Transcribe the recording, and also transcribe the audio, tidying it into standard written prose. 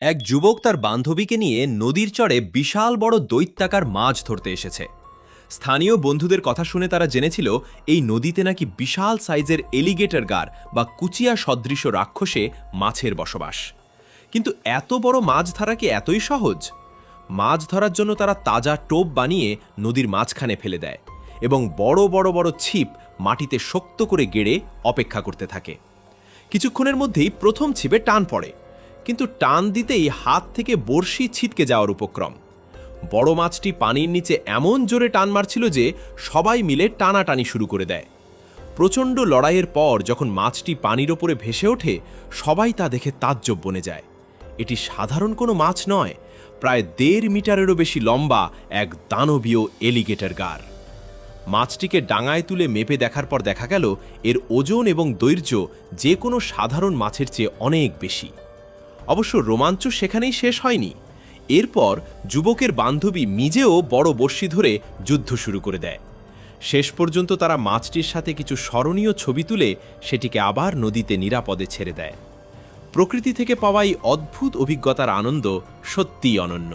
এক যুবক তার বান্ধবীকে নিয়ে নদীর চরে বিশাল বড় দৈত্যাকার মাছ ধরতে এসেছে। স্থানীয় বন্ধুদের কথা শুনে তারা জেনেছিল এই নদীতে নাকি বিশাল সাইজের এলিগেটর গার বা কুচিয়া সদৃশ রাক্ষসে মাছের বসবাস। কিন্তু এত বড় মাছ ধরা কি এতই সহজ? মাছ ধরার জন্য তারা তাজা টোপ বানিয়ে নদীর মাঝখানে ফেলে দেয় এবং বড় বড় বড় ছিপ মাটিতে শক্ত করে গেড়ে অপেক্ষা করতে থাকে। কিছুক্ষণের মধ্যেই প্রথম ছিপে টান পড়ে, কিন্তু টান দিতেই হাত থেকে বড়শি ছিটকে যাওয়ার উপক্রম। বড় মাছটি পানির নিচে এমন জোরে টান মারছিল যে সবাই মিলে টানাটানি শুরু করে দেয়। প্রচণ্ড লড়াইয়ের পর যখন মাছটি পানির ওপরে ভেসে ওঠে, সবাই তা দেখে তাজ্জব বনে যায়। এটি সাধারণ কোনো মাছ নয়, প্রায় 1.5 মিটারেরও বেশি লম্বা এক দানবীয় এলিগেটর গার। মাছটিকে ডাঙায় তুলে মেপে দেখার পর দেখা গেল এর ওজন এবং দৈর্ঘ্য যে কোনো সাধারণ মাছের চেয়ে অনেক বেশি। অবশ্য রোমাঞ্চ সেখানেই শেষ হয়নি। এরপর যুবকের বান্ধবী নিজেও বড় বড়শি ধরে যুদ্ধ শুরু করে দেয়। শেষ পর্যন্ত তারা মাছটির সাথে কিছু স্মরণীয় ছবি তুলে সেটিকে আবার নদীতে নিরাপদে ছেড়ে দেয়। প্রকৃতি থেকে পাওয়া এই অদ্ভুত অভিজ্ঞতার আনন্দ সত্যিই অনন্য।